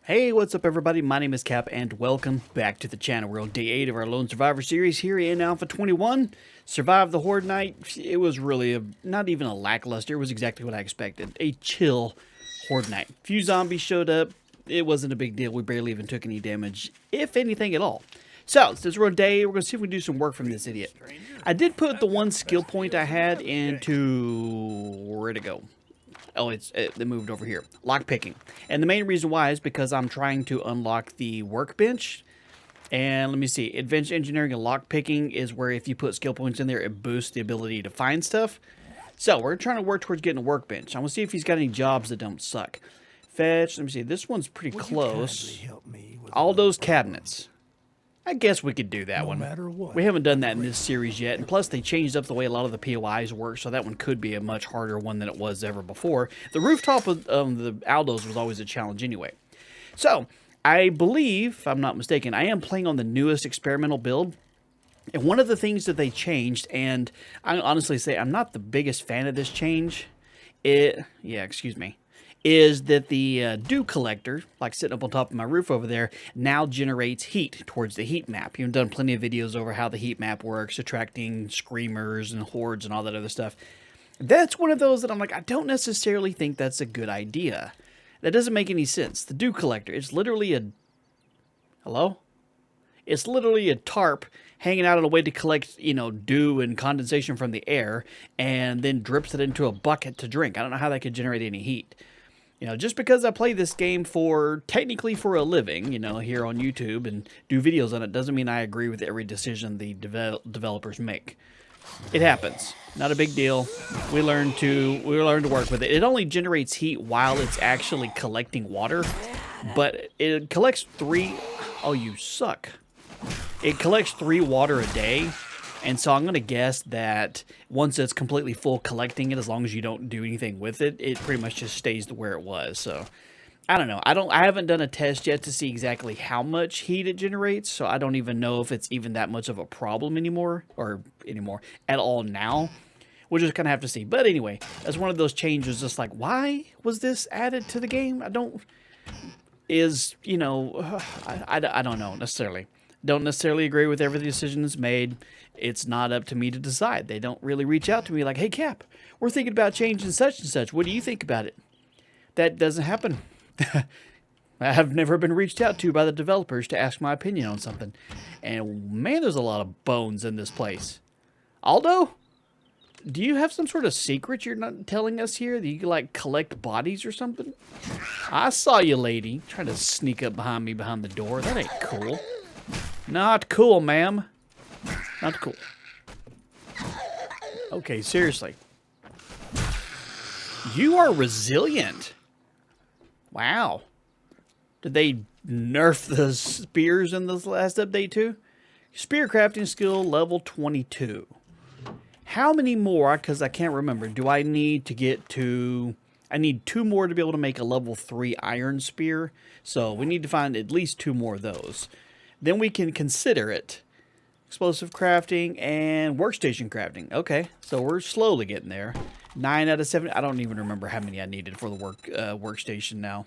Hey, what's up everybody? My name is Cap and welcome back to the channel. We're on day 8 of our Lone Survivor series here in Alpha 21. Survived the Horde night. It was really not even a lackluster. It was exactly what I expected. A chill Horde night. Few zombies showed up. It wasn't a big deal. We barely even took any damage, if anything at all. So, since we're on day 8, we're going to see if we can do some work from this idiot. I did put the one skill point I had into... where'd it go? Oh, they moved over here. Lockpicking. And the main reason why is because I'm trying to unlock the workbench. And let me see. Advanced engineering and lockpicking is where if you put skill points in there, it boosts the ability to find stuff. So we're trying to work towards getting a workbench. I'm going to see if he's got any jobs that don't suck. Fetch. Let me see. This one's pretty close. All those cabinets. I guess we could do that one. We haven't done that in this series yet, and plus they changed up the way a lot of the POIs work, so that one could be a much harder one than it was ever before. The rooftop of the Aldos was always a challenge anyway. So, I believe, if I'm not mistaken, I am playing on the newest experimental build, and one of the things that they changed, and I honestly say I'm not the biggest fan of this change, is that the dew collector, like sitting up on top of my roof over there, now generates heat towards the heat map. You've done plenty of videos over how the heat map works, attracting screamers and hordes and all that other stuff. That's one of those that I'm like, I don't necessarily think that's a good idea. That doesn't make any sense. The dew collector, it's literally a... Hello? It's literally a tarp hanging out on a way to collect, dew and condensation from the air, and then drips it into a bucket to drink. I don't know how that could generate any heat. Just because I play this game technically for a living, here on YouTube and do videos on it, doesn't mean I agree with every decision the developers make. It happens. Not a big deal. We learn to work with it. It only generates heat while it's actually collecting water, but it collects 3... Oh, you suck. It collects 3 water a day. And so I'm going to guess that once it's completely full collecting it, as long as you don't do anything with it, it pretty much just stays to where it was. So I don't know. I haven't done a test yet to see exactly how much heat it generates. So I don't even know if it's even that much of a problem anymore at all now. We'll just kind of have to see. But anyway, that's one of those changes. Just like, why was this added to the game? I don't know necessarily. Don't necessarily agree with every decision that's made. It's not up to me to decide. They don't really reach out to me like, hey, Cap, we're thinking about changing such and such. What do you think about it? That doesn't happen. I have never been reached out to by the developers to ask my opinion on something. And, man, there's a lot of bones in this place. Aldo? Do you have some sort of secret you're not telling us here? That you can, collect bodies or something? I saw you, lady, trying to sneak up behind me behind the door. That ain't cool. Not cool, ma'am. Not cool. Okay, seriously. You are resilient. Wow. Did they nerf the spears in this last update too? Spear crafting skill level 22. How many more, because I can't remember, do I need to get to... I need 2 more to be able to make a level 3 iron spear. So we need to find at least 2 more of those. Then we can consider it. Explosive crafting and workstation crafting. Okay, so we're slowly getting there. 9 out of 7. I don't even remember how many I needed for the workstation now.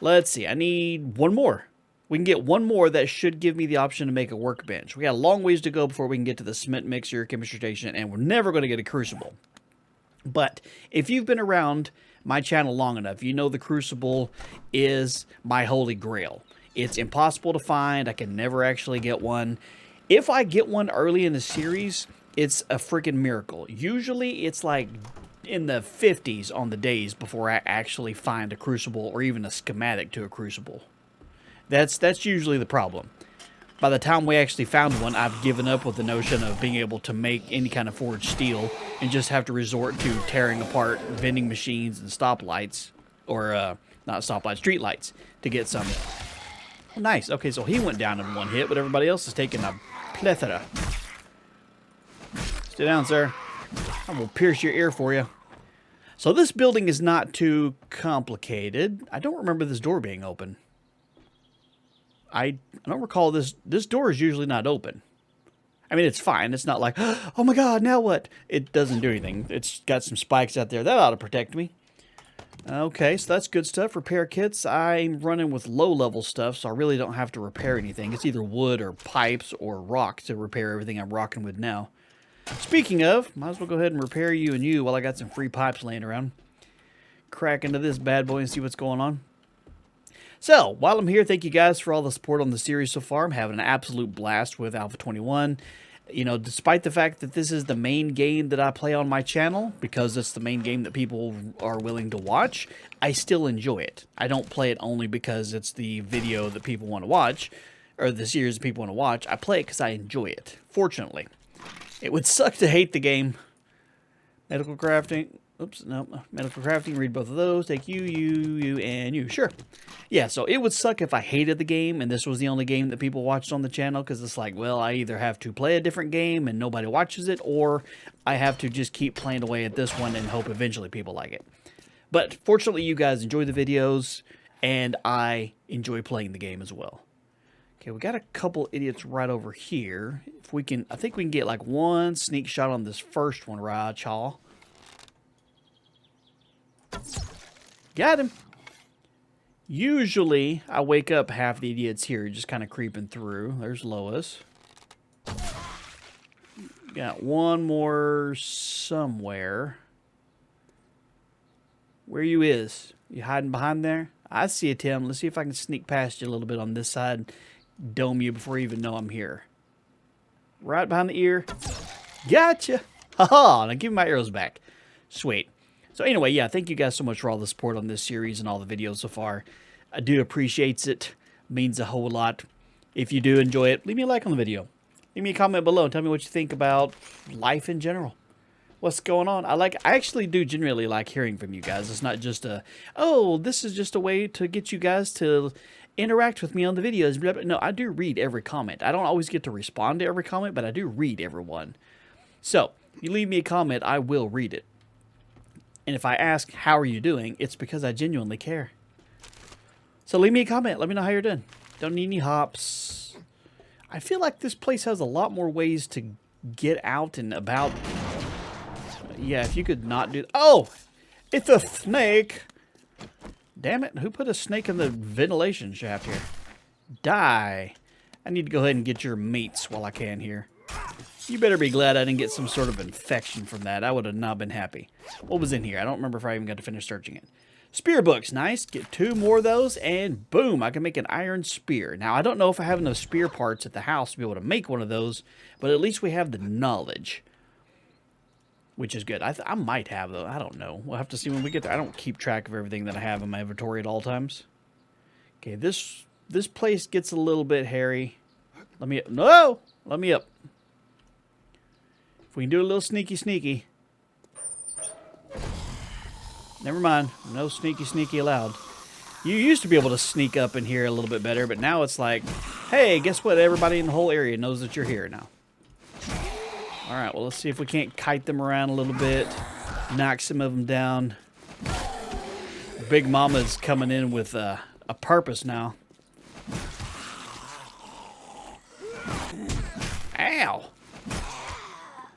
Let's see. I need 1 more. We can get 1 more that should give me the option to make a workbench. We got a long ways to go before we can get to the cement mixer, chemistry station, and we're never going to get a crucible. But if you've been around my channel long enough, you know the crucible is my holy grail. It's impossible to find. I can never actually get one. If I get one early in the series, it's a freaking miracle. Usually, it's like in the 50s on the days before I actually find a crucible or even a schematic to a crucible. That's usually the problem. By the time we actually found one, I've given up with the notion of being able to make any kind of forged steel and just have to resort to tearing apart vending machines and stoplights, or not stoplights, street lights, to get some. Nice. Okay, so he went down in 1 hit, but everybody else is taking a plethora. Sit down, sir. I will pierce your ear for you. So this building is not too complicated. I don't remember this door being open. I don't recall this. This door is usually not open. I mean, it's fine. It's not like, oh my God, now what? It doesn't do anything. It's got some spikes out there. That ought to protect me. Okay, so that's good stuff. Repair kits. I'm running with low-level stuff, so I really don't have to repair anything. It's either wood or pipes or rock to repair everything I'm rocking with now. Speaking of, might as well go ahead and repair you and you while I got some free pipes laying around. Crack into this bad boy and see what's going on. So, while I'm here, thank you guys for all the support on the series so far. I'm having an absolute blast with Alpha 21. You know, despite the fact that this is the main game that I play on my channel, because it's the main game that people are willing to watch, I still enjoy it. I don't play it only because it's the video that people want to watch, or the series that people want to watch. I play it because I enjoy it, fortunately. It would suck to hate the game. Medical crafting. Oops, no. Medical crafting, read both of those. Take you, and you. Sure. Yeah, so it would suck if I hated the game and this was the only game that people watched on the channel, because it's like, well, I either have to play a different game and nobody watches it, or I have to just keep playing away at this one and hope eventually people like it. But fortunately, you guys enjoy the videos, and I enjoy playing the game as well. Okay, we got a couple idiots right over here. If we can, I think we can get like one sneak shot on this first one, right, y'all? Got him. Usually, I wake up half the idiots here just kind of creeping through. There's Lois. Got one more somewhere. Where you is? You hiding behind there? I see you, Tim. Let's see if I can sneak past you a little bit on this side. Dome you before you even know I'm here. Right behind the ear. Gotcha. Haha. Now give me my arrows back. Sweet. So anyway, yeah, thank you guys so much for all the support on this series and all the videos so far. I do appreciate it. Means a whole lot. If you do enjoy it, leave me a like on the video. Leave me a comment below and tell me what you think about life in general. What's going on? I actually do genuinely like hearing from you guys. It's not just a, oh, this is just a way to get you guys to interact with me on the videos. No, I do read every comment. I don't always get to respond to every comment, but I do read everyone. So, you leave me a comment, I will read it. And if I ask, how are you doing, it's because I genuinely care. So leave me a comment. Let me know how you're doing. Don't need any hops. I feel like this place has a lot more ways to get out and about. Yeah, if you could not do... Oh! It's a snake! Damn it. Who put a snake in the ventilation shaft here? Die. I need to go ahead and get your mates while I can here. You better be glad I didn't get some sort of infection from that. I would have not been happy. What was in here? I don't remember if I even got to finish searching it. Spear books. Nice. Get 2 more of those, and boom, I can make an iron spear. Now, I don't know if I have enough spear parts at the house to be able to make one of those, but at least we have the knowledge, which is good. I might have, though. I don't know. We'll have to see when we get there. I don't keep track of everything that I have in my inventory at all times. Okay, this place gets a little bit hairy. Let me... No! Let me up. If we can do a little sneaky. Never mind. No sneaky allowed. You used to be able to sneak up in here a little bit better, but now it's like, hey, guess what? Everybody in the whole area knows that you're here now. Alright, well, let's see if we can't kite them around a little bit. Knock some of them down. Big Mama's coming in with a purpose now. Ow!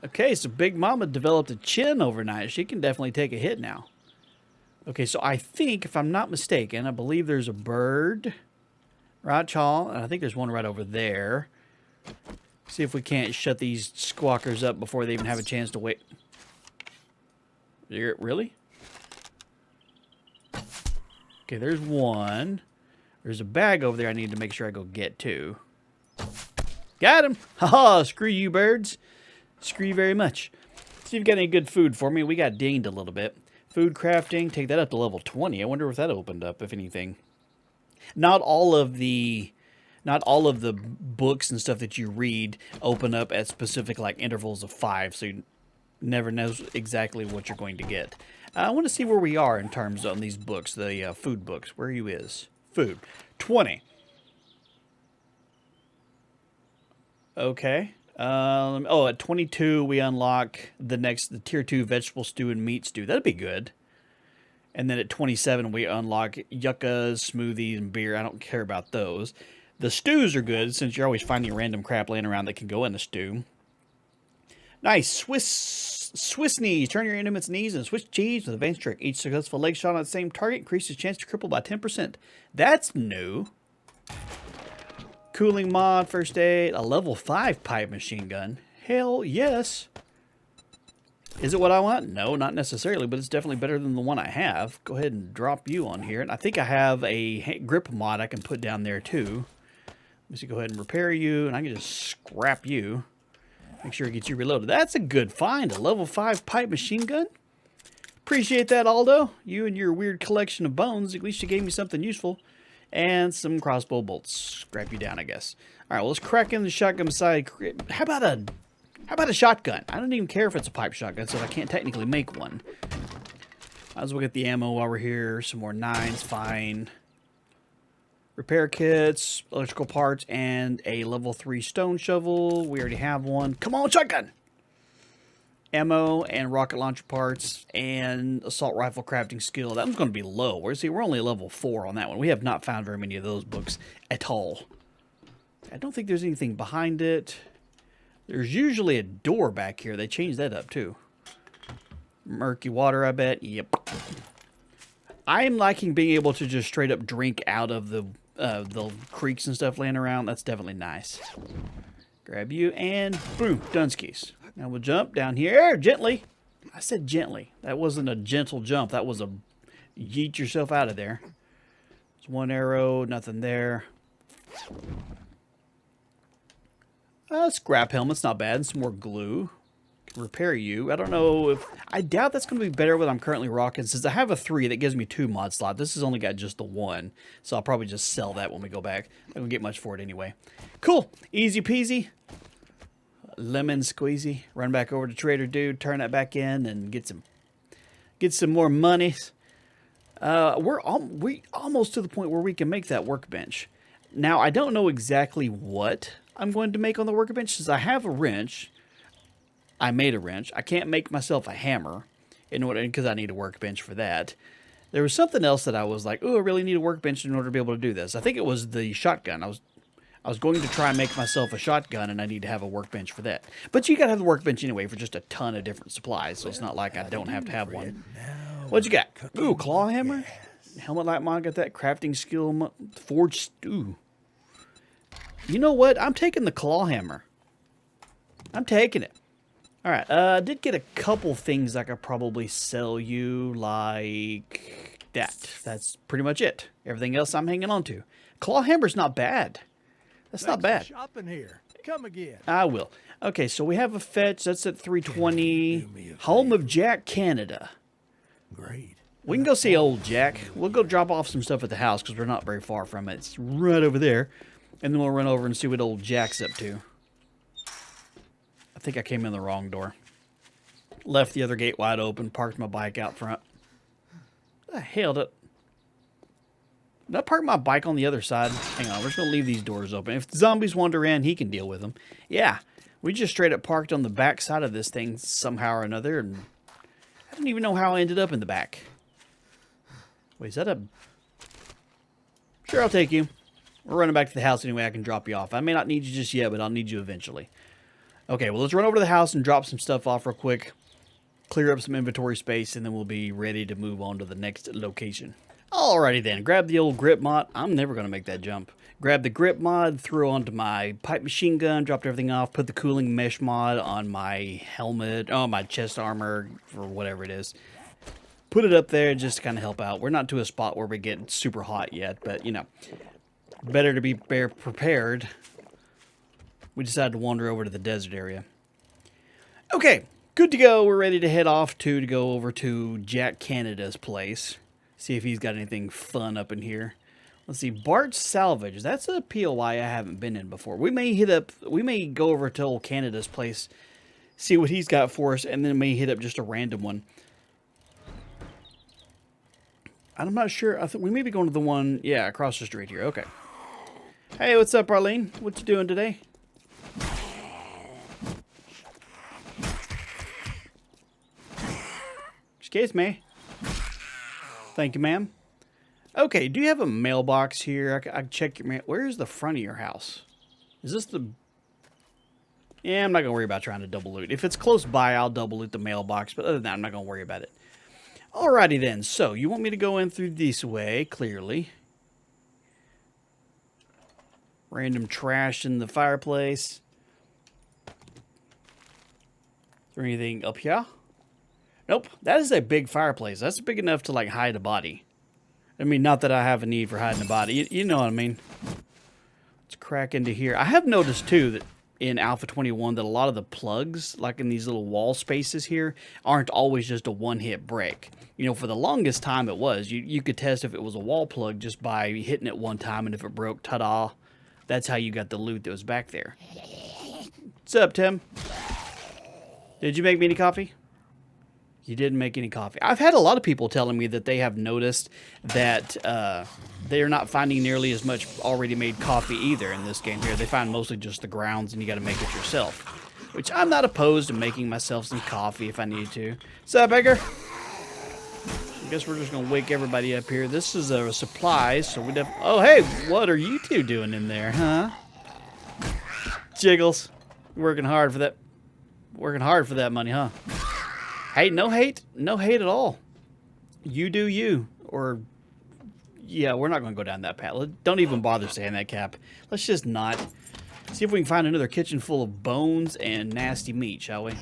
Okay, so Big Mama developed a chin overnight. She can definitely take a hit now. Okay, so I think, if I'm not mistaken, I believe there's a bird. Right, y'all? And I think there's one right over there. See if we can't shut these squawkers up before they even have a chance to wait. Really? Okay, there's one. There's a bag over there I need to make sure I go get to. Got him! Haha, screw you birds. Screw you very much. See if you've got any good food for me. We got dinged a little bit. Food crafting, take that up to level 20. I wonder if that opened up, if anything. Not all of the books and stuff that you read open up at specific like intervals of 5, so you never know exactly what you're going to get. I want to see where we are in terms on these books, the food books. Where you is? Food. 20. Okay. At 22 we unlock the tier 2 vegetable stew and meat stew. That'd be good. And then at 27 we unlock yuccas, smoothies, and beer. I don't care about those. The stews are good since you're always finding random crap laying around that can go in a stew. Nice. Swiss Swiss knees. Turn your enemy's knees and Swiss cheese with advanced trick. Each successful leg shot on the same target increases chance to cripple by 10%. That's new. Cooling mod, first aid, a level 5 pipe machine gun. Hell yes. Is it what I want? No, not necessarily, but it's definitely better than the one I have. Go ahead and drop you on here. And I think I have a grip mod I can put down there too. Let me go ahead and repair you, and I can just scrap you. Make sure it gets you reloaded. That's a good find, a level 5 pipe machine gun. Appreciate that, Aldo. You and your weird collection of bones. At least you gave me something useful. And some crossbow bolts. Scrap you down, I guess. All right, well, let's crack in the shotgun beside. How about a shotgun? I don't even care if it's a pipe shotgun, so I can't technically make one. Might as well get the ammo while we're here. Some more 9s, fine. Repair kits, electrical parts, and a level 3 stone shovel. We already have one. Come on, shotgun! Ammo and rocket launcher parts and assault rifle crafting skill. That one's going to be low. We're only level 4 on that one. We have not found very many of those books at all. I don't think there's anything behind it. There's usually a door back here. They changed that up too. Murky water, I bet. Yep. I am liking being able to just straight up drink out of the creeks and stuff laying around. That's definitely nice. Grab you and boom, Dunskies. Now we'll jump down here gently. I said gently. That wasn't a gentle jump. That was a yeet yourself out of there. There's one arrow, nothing there. Scrap helmet's not bad. And some more glue. Can repair you. I don't know if... I doubt that's going to be better what I'm currently rocking. Since I have a 3, that gives me 2 mod slots. This has only got just the 1. So I'll probably just sell that when we go back. I don't get much for it anyway. Cool. Easy peasy. Lemon squeezy. Run back over to Trader Dude. Turn that back in and get some more money. We're almost to the point where we can make that workbench. Now, I don't know exactly what I'm going to make on the workbench, since I have a wrench. I made a wrench. I can't make myself a hammer because I need a workbench for that. There was something else that I was like, oh, I really need a workbench in order to be able to do this. I think it was the shotgun. I was going to try and make myself a shotgun, and I need to have a workbench for that. But you got to have the workbench anyway for just a ton of different supplies, so it's not like I don't have to have one. What'd you got? Ooh, claw hammer? Helmet light mod, got that. Crafting skill, forged stew. You know what? I'm taking the claw hammer. I'm taking it. All right, I did get a couple things I could probably sell you, like that. That's pretty much it. Everything else I'm hanging on to. Claw hammer's not bad. That's not bad. Shopping here. Come again. I will. Okay, so we have a fetch. That's at 320. Home of Jack, Canada. Great. We can go see old Jack. We'll go drop off some stuff at the house because we're not very far from it. It's right over there. And then we'll run over and see what old Jack's up to. I think I came in the wrong door. Left the other gate wide open. Parked my bike out front. What the hell did I park my bike on the other side? Hang on, we're just going to leave these doors open. If the zombies wander in, he can deal with them. Yeah, we just straight up parked on the back side of this thing somehow or another. And I don't even know how I ended up in the back. Wait, is that a... Sure, I'll take you. We're running back to the house anyway. I can drop you off. I may not need you just yet, but I'll need you eventually. Okay, well, let's run over to the house and drop some stuff off real quick. Clear up some inventory space, and then we'll be ready to move on to the next location. Alrighty then, grab the old grip mod. I'm never going to make that jump. Grab the grip mod, threw onto my pipe machine gun, dropped everything off, put the cooling mesh mod on my helmet, my chest armor, or whatever it is. Put it up there just to kind of help out. We're not to a spot where we get super hot yet, but, you know, better to be prepared. We decided to wander over to the desert area. Okay, good to go. We're ready to head off to go over to Jack Canada's place. See if he's got anything fun up in here. Let's see, Bart's Salvage. That's a POI I haven't been in before. We may go over to old Canada's place, see what he's got for us, and then may hit up just a random one. I'm not sure. I think we may be going to the one, yeah, across the street here. Okay. Hey, what's up, Arlene? What you doing today? Excuse me. Thank you, ma'am. Okay, do you have a mailbox here? I can check your mail. Where is the front of your house? Is this the... Yeah, I'm not going to worry about trying to double loot. If it's close by, I'll double loot the mailbox. But other than that, I'm not going to worry about it. Alrighty then. So, you want me to go in through this way, clearly. Random trash in the fireplace. Is there anything up here? Nope. That is a big fireplace. That's big enough to, like, hide a body. I mean, not that I have a need for hiding a body. You know what I mean. Let's crack into here. I have noticed, too, that in Alpha 21 that a lot of the plugs, like in these little wall spaces here, aren't always just a one-hit break. You know, for the longest time it was. You could test if it was a wall plug just by hitting it one time, and if it broke, ta-da. That's how you got the loot that was back there. What's up, Tim? Did you make me any coffee? You didn't make any coffee. I've had a lot of people telling me that they have noticed that they are not finding nearly as much already made coffee either in this game here. They find mostly just the grounds, and you got to make it yourself. Which I'm not opposed to making myself some coffee if I need to. What's up, Edgar? I guess we're just going to wake everybody up here. This is a supply, so we oh, hey, what are you two doing in there, huh? Jiggles. Working hard for that. Working hard for that money, huh? Hey, no hate. No hate at all. You do you. Or, yeah, we're not going to go down that path. Don't even bother saying that, Cap. Let's just not. See if we can find another kitchen full of bones and nasty meat, shall we?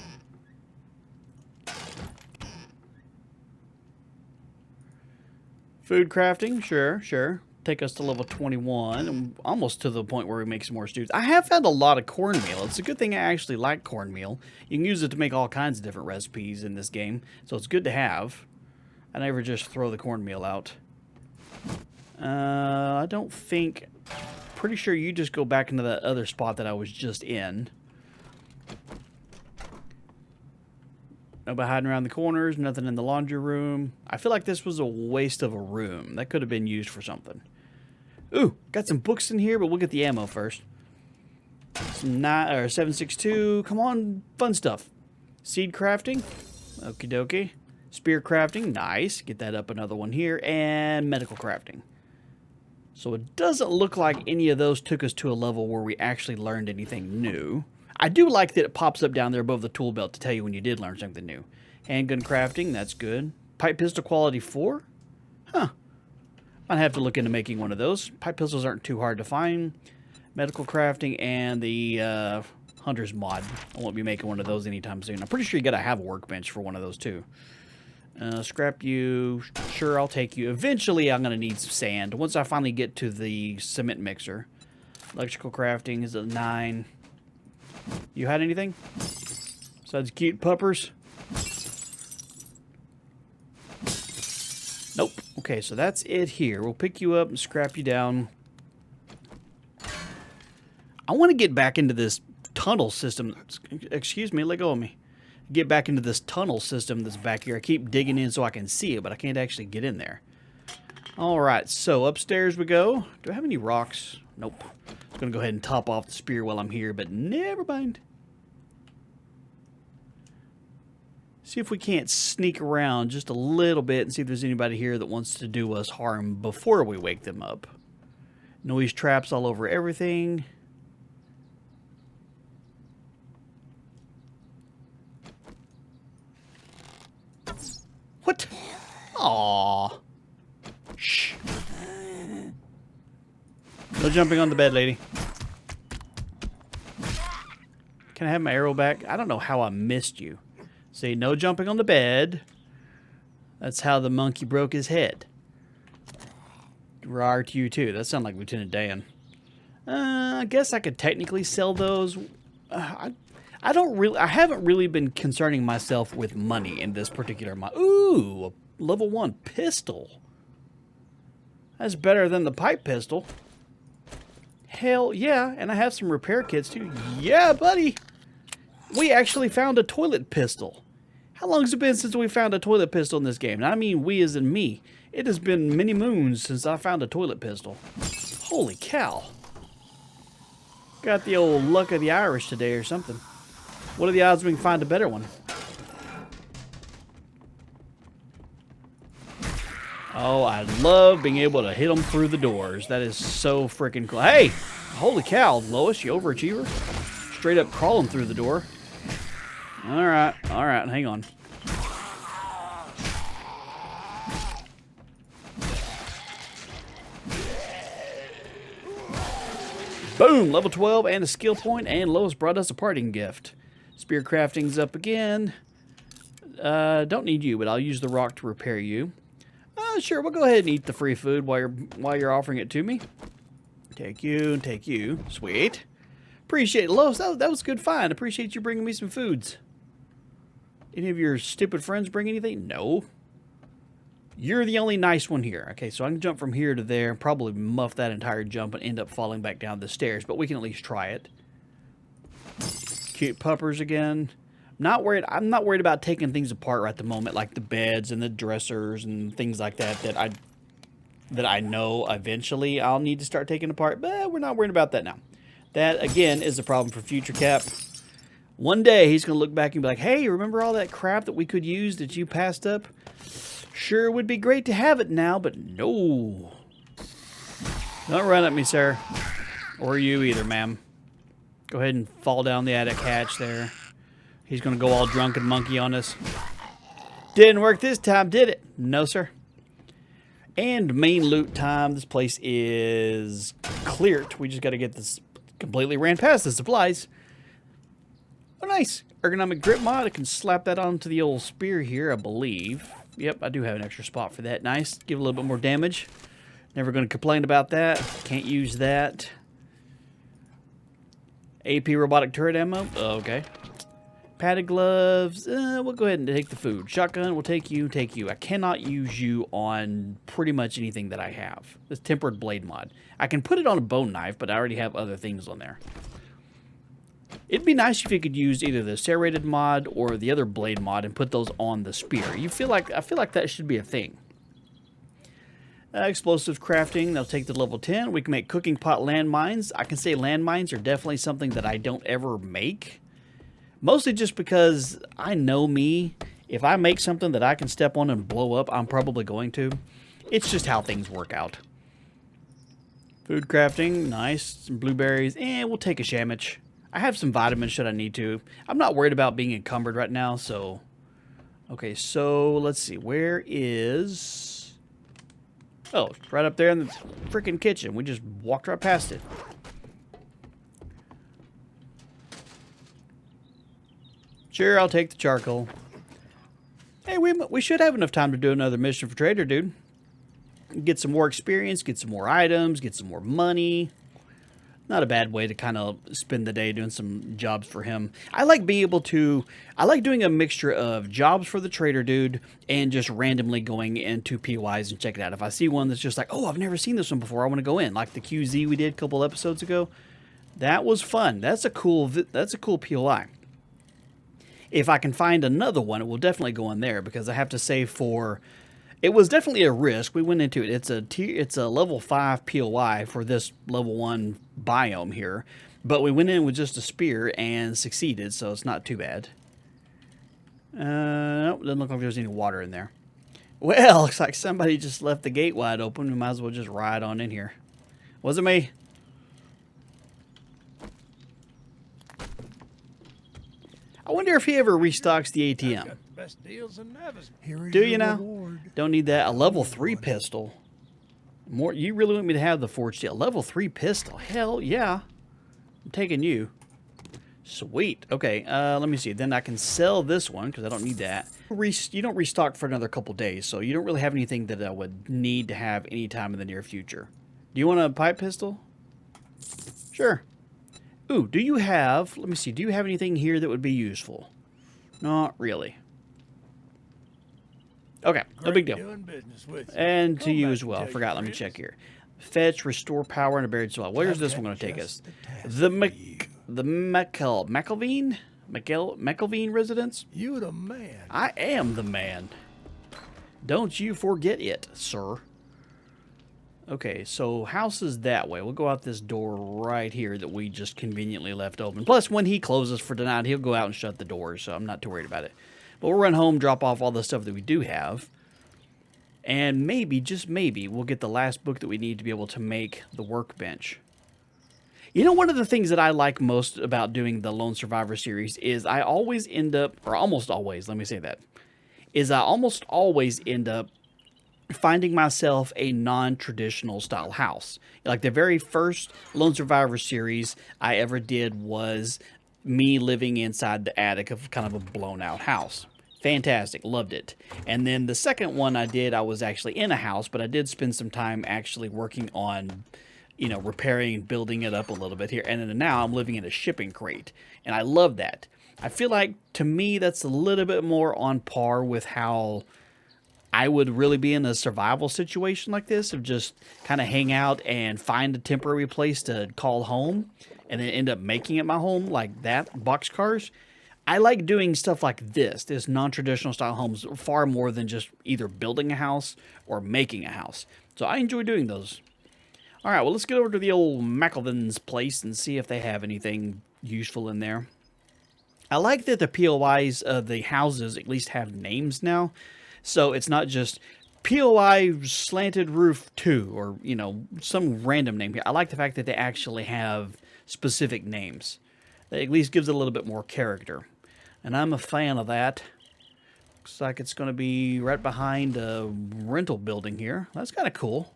Food crafting, sure, sure. Take us to level 21, and almost to the point where we make some more stews. I have had a lot of cornmeal. It's a good thing I actually like cornmeal. You can use it to make all kinds of different recipes in this game, so it's good to have. I never just throw the cornmeal out. I don't think... Pretty sure you just go back into that other spot that I was just in. Nobody hiding around the corners, nothing in the laundry room. I feel like this was a waste of a room. That could have been used for something. Ooh, got some books in here, but we'll get the ammo first. Some 7.62. Come on, fun stuff. Seed crafting. Okie dokie. Spear crafting. Nice. Get that up another one here. And medical crafting. So it doesn't look like any of those took us to a level where we actually learned anything new. I do like that it pops up down there above the tool belt to tell you when you did learn something new. Handgun crafting, that's good. Pipe pistol quality 4? Huh. I'd have to look into making one of those. Pipe pistols aren't too hard to find. Medical crafting and the hunter's mod. I won't be making one of those anytime soon. I'm pretty sure you gotta have a workbench for one of those too. Scrap you. Sure, I'll take you. Eventually, I'm gonna need some sand. Once I finally get to the cement mixer. Electrical crafting is a 9. You had anything? Besides cute puppers? Nope. Okay, so that's it here. We'll pick you up and scrap you down. I want to get back into this tunnel system. Excuse me, let go of me. Get back into this tunnel system that's back here. I keep digging in so I can see it, but I can't actually get in there. Alright, so upstairs we go. Do I have any rocks? Nope. I'm going to go ahead and top off the spear while I'm here, but never mind. See if we can't sneak around just a little bit and see if there's anybody here that wants to do us harm before we wake them up. Noise traps all over everything. What? Aww. Shh. No jumping on the bed, lady. Can I have my arrow back? I don't know how I missed you. See, no jumping on the bed. That's how the monkey broke his head. Rar to you too. That sounds like Lieutenant Dan. I guess I could technically sell those. I haven't really been concerning myself with money in this particular mod. Ooh, a level 1 pistol. That's better than the pipe pistol. Hell yeah, and I have some repair kits too. Yeah, buddy. We actually found a toilet pistol. How long has it been since we found a toilet pistol in this game? And I mean we as in me. It has been many moons since I found a toilet pistol. Holy cow. Got the old luck of the Irish today or something. What are the odds we can find a better one? Oh, I love being able to hit them through the doors. That is so freaking cool. Hey, holy cow, Lois, you overachiever. straight up crawling through the door. All right, hang on. Boom, level 12 and a skill point, and Lois brought us a parting gift. Spear crafting's up again. Don't need you, but I'll use the rock to repair you. Sure, we'll go ahead and eat the free food while you're offering it to me. Take you and take you. Sweet. Appreciate it, Lois. That was good find. Appreciate you bringing me some foods. Any of your stupid friends bring anything? No. You're the only nice one here. Okay, so I can jump from here to there and probably muff that entire jump and end up falling back down the stairs, but we can at least try it. Cute puppers again. I'm not worried about taking things apart right at the moment, like the beds and the dressers and things like that that I know eventually I'll need to start taking apart, but we're not worried about that now. That, again, is a problem for Future Cap. One day, he's going to look back and be like, hey, remember all that crap that we could use that you passed up? Sure would be great to have it now, but no. Don't run at me, sir. Or you either, ma'am. Go ahead and fall down the attic hatch there. He's going to go all drunken monkey on us. Didn't work this time, did it? No, sir. And main loot time. This place is cleared. We just got to get this completely ran past the supplies. Oh, nice. Ergonomic grip mod. I can slap that onto the old spear here, I believe. Yep, I do have an extra spot for that. Nice. Give a little bit more damage. Never going to complain about that. Can't use that. AP robotic turret ammo. Okay. Padded gloves. We'll go ahead and take the food. Shotgun. We'll take you. Take you. I cannot use you on pretty much anything that I have. This tempered blade mod. I can put it on a bone knife, but I already have other things on there. It'd be nice if you could use either the serrated mod or the other blade mod and put those on the spear. I feel like that should be a thing. Explosive crafting. They'll take to level 10. We can make cooking pot landmines. I can say landmines are definitely something that I don't ever make. Mostly just because I know me. If I make something that I can step on and blow up, I'm probably going to. It's just how things work out. Food crafting. Nice. Some blueberries. And we'll take a sandwich. I have some vitamins should I need to. I'm not worried about being encumbered right now, so... Okay, so let's see. Where is... Oh, it's right up there in the freaking kitchen. We just walked right past it. Sure, I'll take the charcoal. Hey, we should have enough time to do another mission for Trader, dude. Get some more experience, get some more items, get some more money. Not a bad way to kind of spend the day doing some jobs for him. I like being able to... I like doing a mixture of jobs for the trader dude and just randomly going into POIs and check it out. If I see one that's just like, oh, I've never seen this one before, I want to go in. Like the QZ we did a couple episodes ago. That was fun. That's a cool POI. If I can find another one, it will definitely go in there because I have to save for... It was definitely a risk. We went into it. It's a level 5 POI for this level 1 biome here. But we went in with just a spear and succeeded, so it's not too bad. Nope, doesn't look like there's any water in there. Well, looks like somebody just left the gate wide open. We might as well just ride on in here. Wasn't me. I wonder if he ever restocks the ATM. Best deals in Navezgane. Do you now? Don't need that. A level 3 pistol. More. You really want me to have the forged steel? Level 3 pistol? Hell yeah. I'm taking you. Sweet. Okay. Let me see. Then I can sell this one because I don't need that. You don't restock for another couple days, so you don't really have anything that I would need to have anytime in the near future. Do you want a pipe pistol? Sure. Ooh, do you have... Let me see. Do you have anything here that would be useful? Not really. Okay, no big deal. And to you as well. Forgot, let me check here. Fetch, restore power, and a buried soul. Where's this one going to take us? The McElveen residence? You the man. I am the man. Don't you forget it, sir. Okay, so house is that way. We'll go out this door right here that we just conveniently left open. Plus, when he closes for tonight, he'll go out and shut the doors, so I'm not too worried about it. But we'll run home, drop off all the stuff that we do have. And maybe, just maybe, we'll get the last book that we need to be able to make the workbench. You know, one of the things that I like most about doing the Lone Survivor series is I always end up, or almost always, let me say that, is I almost always end up finding myself a non-traditional style house. Like the very first Lone Survivor series I ever did was me living inside the attic of kind of a blown out house. Fantastic, loved it. And then the second one I did, I was actually in a house, but I did spend some time actually working on, you know, repairing and building it up a little bit here. And then now I'm living in a shipping crate, and I love that. I feel like, to me, that's a little bit more on par with how I would really be in a survival situation like this, of just kind of hang out and find a temporary place to call home and then end up making it my home, like that, boxcars. I like doing stuff like this non-traditional style homes, far more than just either building a house or making a house. So I enjoy doing those. All right, well, let's get over to the old McElvin's place and see if they have anything useful in there. I like that the POIs of the houses at least have names now. So it's not just POI slanted roof 2 or, you know, some random name here. I like the fact that they actually have specific names. That at least gives it a little bit more character. And I'm a fan of that. Looks like it's going to be right behind a rental building here. That's kind of cool.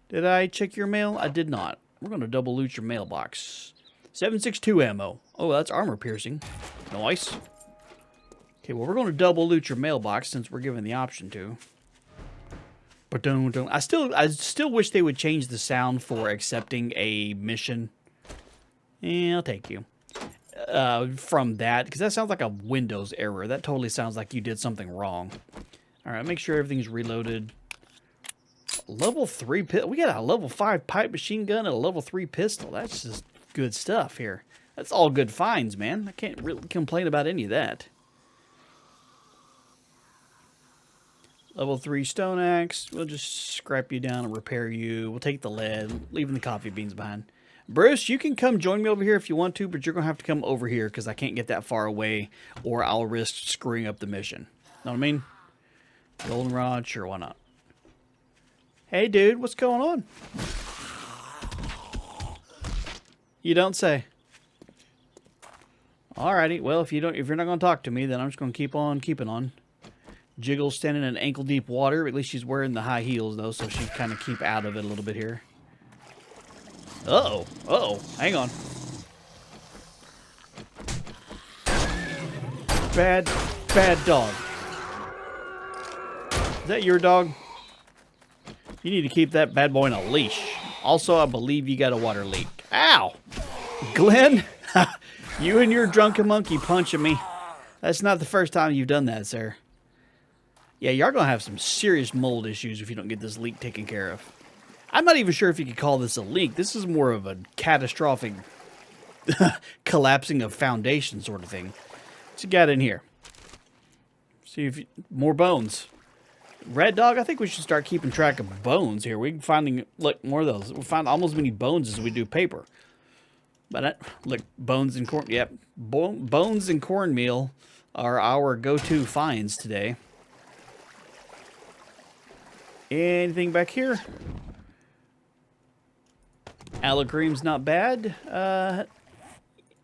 Did I check your mail? I did not. We're going to double loot your mailbox. 7.62 ammo. Oh, that's armor piercing. Nice. Okay, well, we're going to double loot your mailbox since we're given the option to. But I still wish they would change the sound for accepting a mission. Yeah, I'll take you. From that, because that sounds like a Windows error. That totally sounds like you did something wrong. All right, make sure everything's reloaded. Level 3 pistol. We got a level 5 pipe machine gun and a level 3 pistol. That's just good stuff here. That's all good finds, man. I can't really complain about any of that. Level 3 stone axe. We'll just scrap you down and repair you. We'll take the lead, leaving the coffee beans behind. Bruce, you can come join me over here if you want to, but you're going to have to come over here because I can't get that far away or I'll risk screwing up the mission. Know what I mean? Goldenrod, sure, why not? Hey, dude, what's going on? You don't say. Alrighty, well, if you're not going to talk to me, then I'm just going to keep on keeping on. Jiggle's standing in ankle-deep water. At least she's wearing the high heels, though, so she kind of keep out of it a little bit here. Uh-oh. Uh-oh. Hang on. Bad dog. Is that your dog? You need to keep that bad boy on a leash. Also, I believe you got a water leak. Ow! Glenn, you and your drunken monkey punching me. That's not the first time you've done that, sir. Yeah, you are going to have some serious mold issues if you don't get this leak taken care of. I'm not even sure if you could call this a leak. This is more of a catastrophic collapsing of foundation sort of thing. What's you got in here? See if more bones. Red Dog, I think we should start keeping track of bones here. We're finding, look, more of those. We find almost as many bones as we do paper. But look, bones and corn. Yep, bones and cornmeal are our go-to finds today. Anything back here? Aloe cream's not bad.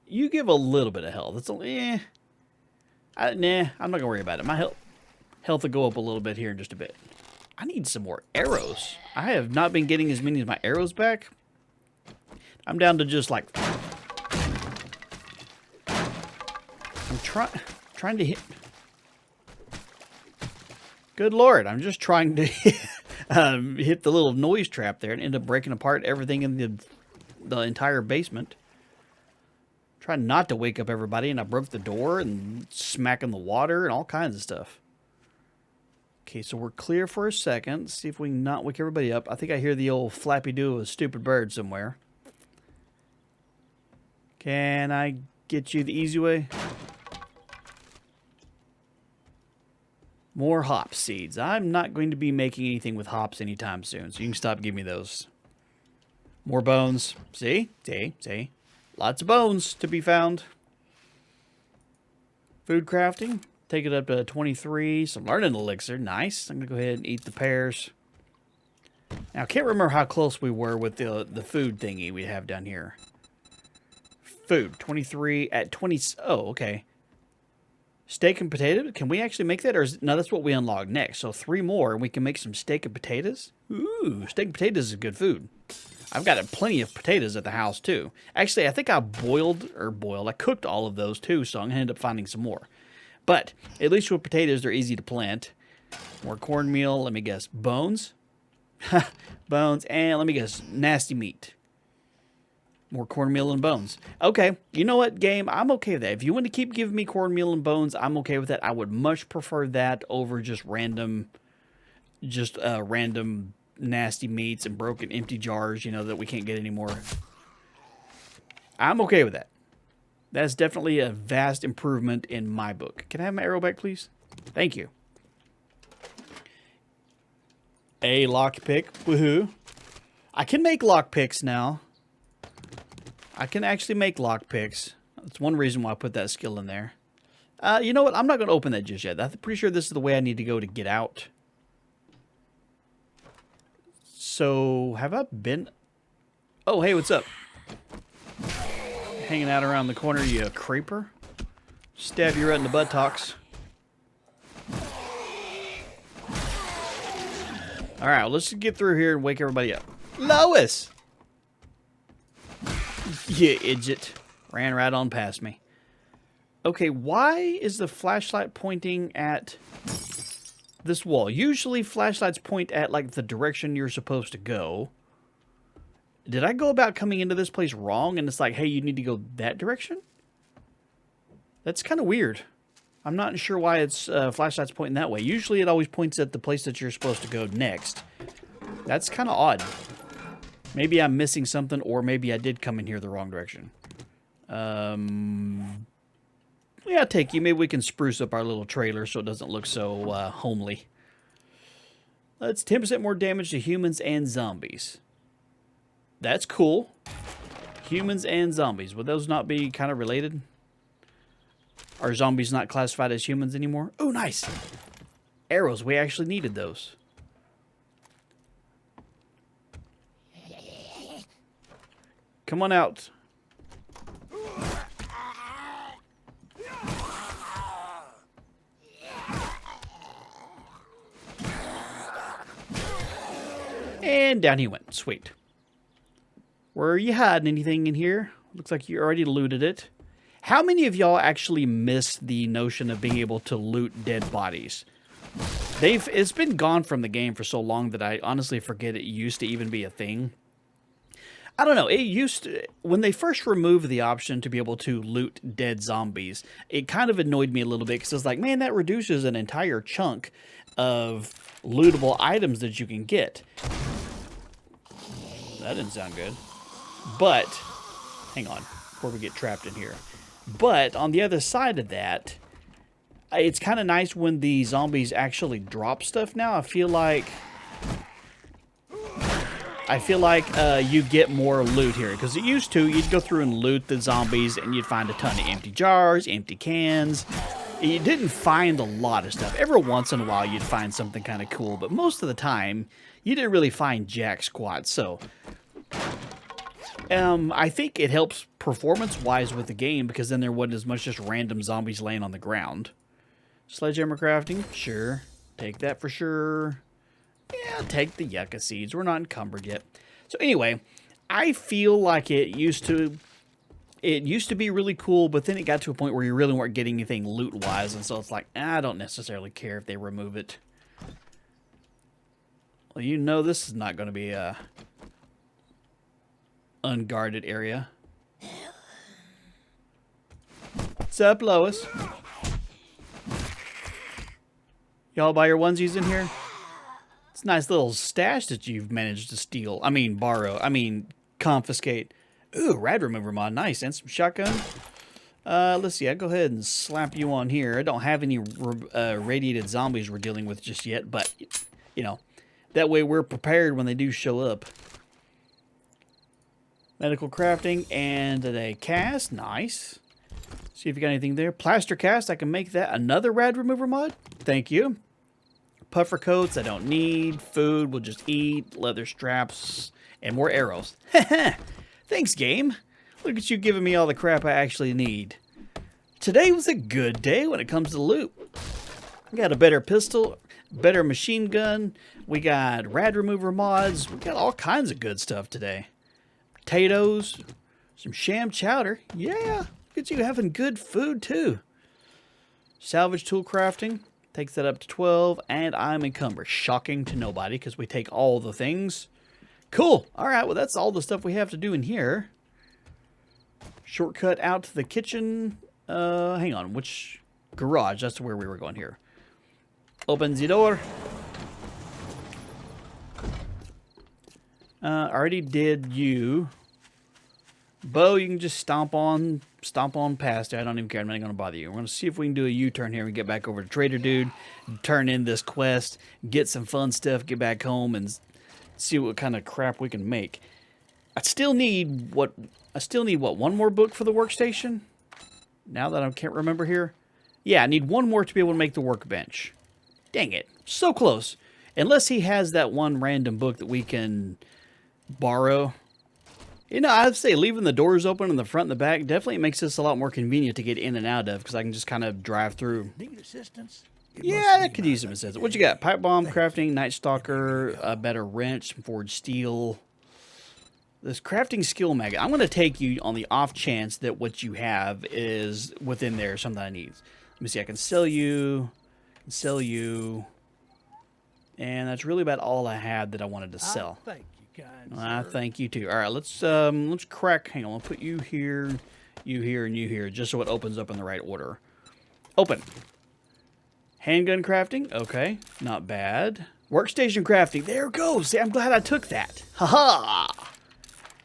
You give a little bit of health. It's only, nah, I'm not gonna worry about it. My health will go up a little bit here in just a bit. I need some more arrows. I have not been getting as many as my arrows back. I'm down to just like, I'm trying to hit. Good Lord, I'm just trying to hit the little noise trap there and end up breaking apart everything in the entire basement. Trying not to wake up everybody, and I broke the door and smacking the water and all kinds of stuff. Okay, so we're clear for a second. Let's see if we can not wake everybody up. I think I hear the old flappy-doo of a stupid bird somewhere. Can I get you the easy way? More hop seeds. I'm not going to be making anything with hops anytime soon, so you can stop giving me those. More bones. See? See? Lots of bones to be found. Food crafting. Take it up to 23. Some learning elixir. Nice. I'm going to go ahead and eat the pears. Now, I can't remember how close we were with the food thingy we have down here. Food, 23 at 20. Oh, okay. Steak and potato. Can we actually make that? Or no, that's what we unlock next. So 3 more, and we can make some steak and potatoes. Ooh, steak and potatoes is good food. I've got plenty of potatoes at the house, too. Actually, I think I I cooked all of those, too, so I'm going to end up finding some more. But at least with potatoes, they're easy to plant. More cornmeal. Let me guess. Bones? Bones. And let me guess. Nasty meat. More cornmeal and bones. Okay. You know what, game? I'm okay with that. If you want to keep giving me cornmeal and bones, I'm okay with that. I would much prefer that over just random nasty meats and broken empty jars, you know, that we can't get anymore. I'm okay with that. That's definitely a vast improvement in my book. Can I have my arrow back, please? Thank you. A lockpick. Woohoo. I can make lockpicks now. I can actually make lockpicks. That's one reason why I put that skill in there. You know what? I'm not going to open that just yet. I'm pretty sure this is the way I need to go to get out. So, have I been... Oh, hey, what's up? Hanging out around the corner, you creeper. Stab you right in the buttocks. Alright, well, let's just get through here and wake everybody up. Lois! You idiot. Ran right on past me. Okay, why is the flashlight pointing at this wall? Usually flashlights point at, like, the direction you're supposed to go. Did I go about coming into this place wrong and it's like, hey, you need to go that direction? That's kind of weird. I'm not sure why it's flashlights pointing that way. Usually it always points at the place that you're supposed to go next. That's kind of odd. Maybe I'm missing something, or maybe I did come in here the wrong direction. Yeah, I'll take you. Maybe we can spruce up our little trailer so it doesn't look so homely. It's 10% more damage to humans and zombies. That's cool. Humans and zombies. Would those not be kind of related? Are zombies not classified as humans anymore? Oh, nice. Arrows. We actually needed those. Come on out. And down he went. Sweet. Were you hiding anything in here? Looks like you already looted it. How many of y'all actually miss the notion of being able to loot dead bodies? It's been gone from the game for so long that I honestly forget it used to even be a thing. I don't know, it used to, when they first removed the option to be able to loot dead zombies, it kind of annoyed me a little bit because it's like, man, that reduces an entire chunk of lootable items that you can get. That didn't sound good. But, hang on, before we get trapped in here. But, on the other side of that, it's kind of nice when the zombies actually drop stuff now. I feel like you get more loot here. Because it used to, you'd go through and loot the zombies and you'd find a ton of empty jars, empty cans. You didn't find a lot of stuff. Every once in a while you'd find something kind of cool. But most of the time, you didn't really find jack squat. So, I think it helps performance-wise with the game. Because then there wasn't as much just random zombies laying on the ground. Sledgehammer crafting? Sure. Take that for sure. Yeah, take the yucca seeds. We're not encumbered yet. So anyway, I feel like it used to be really cool, but then it got to a point where you really weren't getting anything loot-wise, and so it's like, I don't necessarily care if they remove it. Well, you know this is not going to be a unguarded area. What's up, Lois? Y'all buy your onesies in here? It's a nice little stash that you've managed to steal. I mean, borrow. I mean, confiscate. Ooh, rad remover mod. Nice. And some shotgun. Let's see. I'll go ahead and slap you on here. I don't have any radiated zombies we're dealing with just yet. But, you know, that way we're prepared when they do show up. Medical crafting and a cast. Nice. See if you got anything there. Plaster cast. I can make that. Another rad remover mod. Thank you. Puffer coats I don't need. Food we'll just eat. Leather straps. And more arrows. Thanks, game. Look at you giving me all the crap I actually need. Today was a good day when it comes to loot. I got a better pistol, better machine gun. We got rad remover mods. We got all kinds of good stuff today. Potatoes, some sham chowder. Yeah, look at you having good food too. Salvage tool crafting. Takes that up to 12. And I'm encumbered. Shocking to nobody because we take all the things. Cool. All right, well, that's all the stuff we have to do in here. Shortcut out to the kitchen. Hang on, which garage? That's where we were going here. Open the door. Already did you. Bo, you can just stomp on past it. I don't even care. I'm not going to bother you. We're going to see if we can do a U-turn here and get back over to Trader Dude, turn in this quest, get some fun stuff, get back home, and see what kind of crap we can make. I still need what? One more book for the workstation? Now that I can't remember here. Yeah, I need one more to be able to make the workbench. Dang it. So close. Unless he has that one random book that we can borrow. You know, I'd say leaving the doors open in the front and the back definitely makes this a lot more convenient to get in and out of because I can just kind of drive through. Need assistance? Yeah, I could use some assistance. What you got? Pipe bomb, crafting, night stalker, a better wrench, some forged steel. This crafting skill magazine. I'm going to take you on the off chance that what you have is within there, something I need. Let me see. I can sell you. And that's really about all I had that I wanted to sell. Thank you, kind I sir. thank you too. All right, let's crack. Hang on, I'll put you here, and you here, just so it opens up in the right order. Open. Handgun crafting. Okay, not bad. Workstation crafting. There it goes. See, I'm glad I took that. Haha.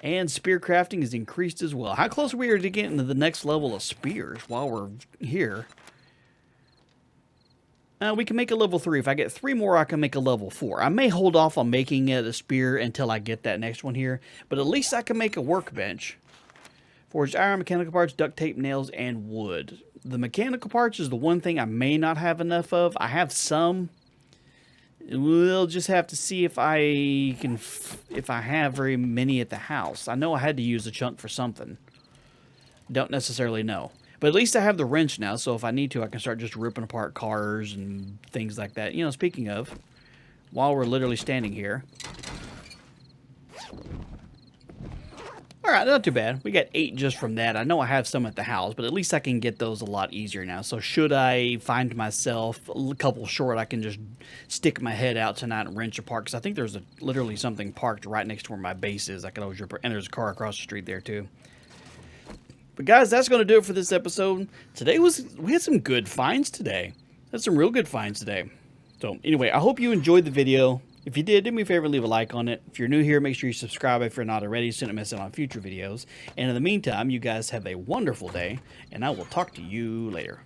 And spear crafting is increased as well. How close are we to getting to the next level of spears while we're here? We can make a level 3. If I get 3 more, I can make a level 4. I may hold off on making it a spear until I get that next one here. But at least I can make a workbench. Forged iron, mechanical parts, duct tape, nails, and wood. The mechanical parts is the one thing I may not have enough of. I have some. We'll just have to see if I can, if I have very many at the house. I know I had to use a chunk for something. Don't necessarily know. But at least I have the wrench now, so if I need to, I can start just ripping apart cars and things like that. You know, speaking of, while we're literally standing here. Alright, not too bad. We got 8 just from that. I know I have some at the house, but at least I can get those a lot easier now. So should I find myself a couple short, I can just stick my head out tonight and wrench apart. Because I think there's literally something parked right next to where my base is. I could always rip, and there's a car across the street there too. But guys, that's going to do it for this episode. We had some good finds today. Had some real good finds today. So anyway, I hope you enjoyed the video. If you did, do me a favor, leave a like on it. If you're new here, make sure you subscribe if you're not already, so you don't miss out on future videos. And in the meantime, you guys have a wonderful day, and I will talk to you later.